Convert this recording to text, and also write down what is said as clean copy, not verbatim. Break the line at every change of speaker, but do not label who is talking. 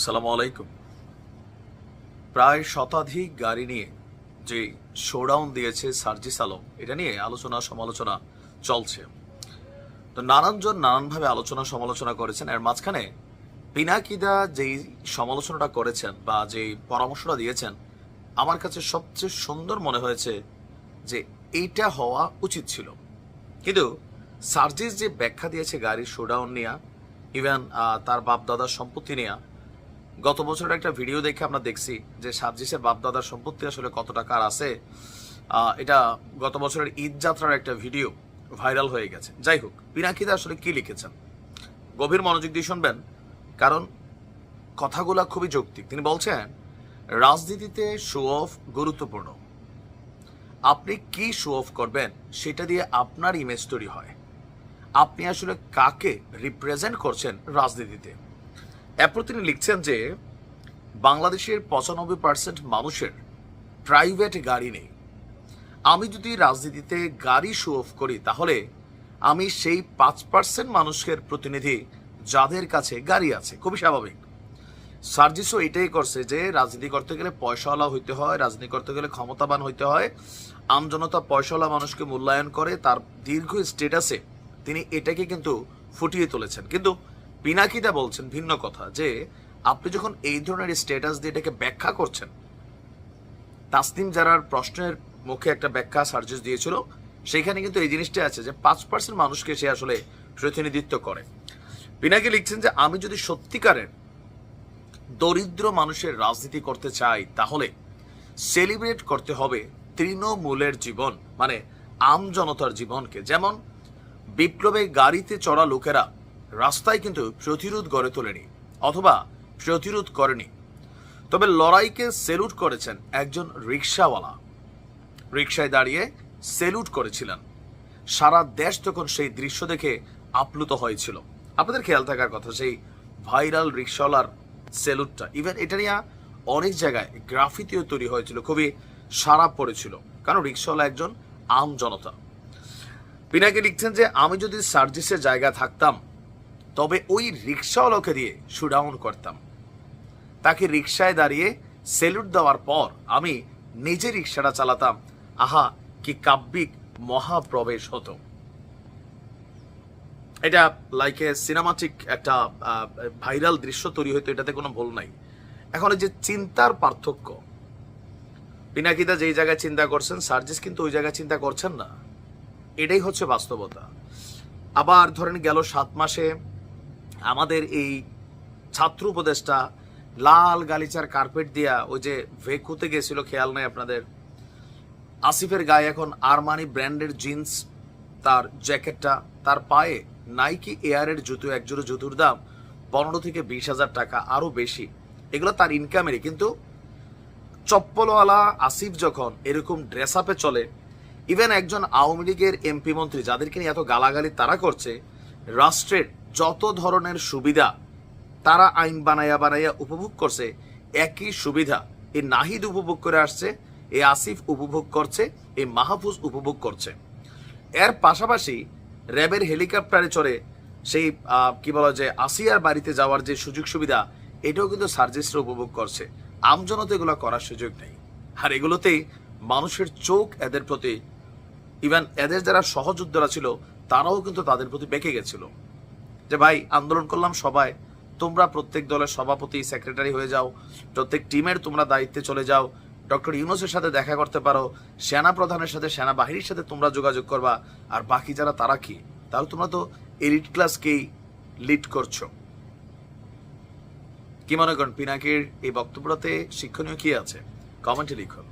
সালামু আলাইকুম। প্রায় শতাধিক গাড়ি নিয়ে যে শোডাউন দিয়েছে সার্জিস আলম, এটা নিয়ে আলোচনা সমালোচনা চলছে। তো নানানজন নানানভাবে আলোচনা সমালোচনা করেছেন। এর মাঝখানে পিনাকিদা যেই সমালোচনাটা করেছেন বা যেই পরামর্শটা দিয়েছেন, আমার কাছে সবচেয়ে সুন্দর মনে হয়েছে যে এইটা হওয়া উচিত ছিল। কিন্তু সার্জিস যে ব্যাখ্যা দিয়েছে গাড়ির শোডাউন নিয়ে, ইভেন তার বাপ দাদার সম্পত্তি নিয়ে, গত বছরের একটা ভিডিও দেখে আমরা দেখছি যে সার্জিসের বাপদাদার সম্পত্তি আসলে কত টাকার আছে। এটা গত বছরের ঈদ যাত্রার একটা ভিডিও ভাইরাল হয়ে গেছে। যাই হোক, পিনাকিদা আসলে কি লিখেছেন গভীর মনোযোগ দিয়ে শুনবেন, কারণ কথাগুলা খুবই যৌক্তিক। তিনি বলছেন, রাজনীতিতে শো অফ গুরুত্বপূর্ণ। আপনি কি শো অফ করবেন সেটা দিয়ে আপনার ইমেজ তৈরি হয়। আপনি আসলে কাকে রিপ্রেজেন্ট করছেন রাজনীতিতে। এরপর তিনি লিখছেন যে বাংলাদেশের 95% মানুষের প্রাইভেট গাড়ি নেই। আমি যদি রাজনীতিতে গাড়ি শো অফ করি, তাহলে আমি সেই 5% মানুষের প্রতিনিধি যাদের কাছে গাড়ি আছে। খুবই স্বাভাবিক। সার্জিসও এটাই করছে যে রাজনীতি করতে গেলে পয়সাওয়ালা হইতে হয়, রাজনীতি করতে গেলে ক্ষমতাবান হইতে হয়। আমজনতা পয়সাওয়ালা মানুষকে মূল্যায়ন করে। তার দীর্ঘ স্ট্যাটাসে তিনি এটাকে কিন্তু ফুটিয়ে তুলেছেন। কিন্তু পিনাকিদা বলছেন ভিন্ন কথা, যে আপনি যখন এই ধরনের স্ট্যাটাস দিয়ে এটাকে ব্যাখ্যা করছেন, তাসনিম জারার প্রশ্নের মুখে একটা ব্যাখ্যা সার্জিস দিয়েছিল, সেখানে কিন্তু এই জিনিসটা আছে যে 5% মানুষকে সে আসলে প্রতিনিধিত্ব করে। পিনাকি লিখছেন যে আমি যদি সত্যিকারের দরিদ্র মানুষের রাজনীতি করতে চাই, তাহলে সেলিব্রেট করতে হবে তৃণমূলের জীবন, মানে আম জনতার জীবনকে। যেমন বিপ্লবে গাড়িতে চড়া লোকেরা রাস্তায় কিন্তু প্রতিরোধ গড়ে তোলেনি অথবা প্রতিরোধ করেনি, তবে লড়াইকে সেলুট করেছেন একজন রিক্সাওয়ালা। রিক্সায় দাঁড়িয়ে সেলুট করেছিলেন। সারা দেশ তখন সেই দৃশ্য দেখে আপ্লুত হয়েছিল। আপনাদের খেয়াল থাকার কথা, সেই ভাইরাল রিক্সাওয়ালার সেলুটটা, ইভেন এটা নিয়ে অনেক জায়গায় গ্রাফিতিও তৈরি হয়েছিল, খুবই সারা পড়েছিল, কারণ রিক্সাওয়ালা একজন আম জনতা। পিনাকি লিখছেন যে আমি যদি সার্জিসের জায়গা থাকতাম, তবে ওই রিক্সাওয়ালাকে দিয়ে শোডাউন করতাম। তাকে রিক্সায় দাঁড়িয়ে সেলুট দেওয়ার পর আমি নিজে রিক্সাটা চালাতাম। আহা, কি কাব্যিক মহাপ্রবেশ হতো। এটা লাইক এ সিনেমাটিক একটা ভাইরাল দৃশ্য তৈরি হইতো, এটাতে কোনো ভুল নাই। এখন এই যে চিন্তার পার্থক্য, পিনাকিদা যেই জায়গায় চিন্তা করছেন, সার্জিস কিন্তু ওই জায়গায় চিন্তা করছেন না। এটাই হচ্ছে বাস্তবতা। আবার ধরেন গেল 7 মাসে আমাদের এই ছাত্র উপদেষ্টা লাল গালিচার কার্পেট দিয়া ওই যে ভেকুতে গেছিল, খেয়াল নাই আপনাদের? আসিফের গায়ে এখন আরমানি ব্র্যান্ডের জিন্স, তার জ্যাকেটটা, তার পায়ে নাইকি এয়ারের জুতো, একজোড়া জুতোর দাম 15 থেকে 20,000 টাকা, আরো বেশি। এগুলো তার ইনকামেরই। কিন্তু চপ্পলওয়ালা আসিফ যখন এরকম ড্রেস আপে চলে, ইভেন একজন আওয়ামী লীগের এমপি মন্ত্রী যাদেরকে নিয়ে এত গালাগালি তারা করছে, রাষ্ট্রের যত ধরনের সুবিধা তারা আইন বানাইয়া বানাইয়া উপভোগ করছে, একই সুবিধা এই নাহিদ উপভোগ করে আসছে, এই আসিফ উপভোগ করছে, এই মাহফুজ উপভোগ করছে। এর পাশাপাশি র্যাবের হেলিকপ্টারে চড়ে সেই কি বলা যায় আসিয়ার বাড়িতে যাওয়ার যে সুযোগ সুবিধা, এটাও কিন্তু সার্জিসরা উপভোগ করছে। আমজনতা এগুলো করার সুযোগ নেই। আর এগুলোতেই মানুষের চোখ এদের প্রতি, ইভেন এদের যারা সহযোদ্ধারা ছিল তারাও কিন্তু তাদের প্রতি বেঁকে গেছিল, যে ভাই আন্দোলন করলাম সবাই, তোমরা প্রত্যেক দলের সভাপতি সেক্রেটারি হয়ে যাও, প্রত্যেক টিমের তোমরা দায়িত্বে চলে যাও, ডক্টর ইউনূসের সাথে দেখা করতে পারো, সেনা প্রধানের সাথে, সেনাবাহিনীর সাথে তোমরা যোগাযোগ করবা, আর বাকি যারা তারা কি? তাহলে তোমরা তো এলিট ক্লাসকেই লিড করছো। কি মনে করেন পিনাকির এই বক্তব্যটাতে শিক্ষণীয় কি আছে? কমেন্টে লিখুন।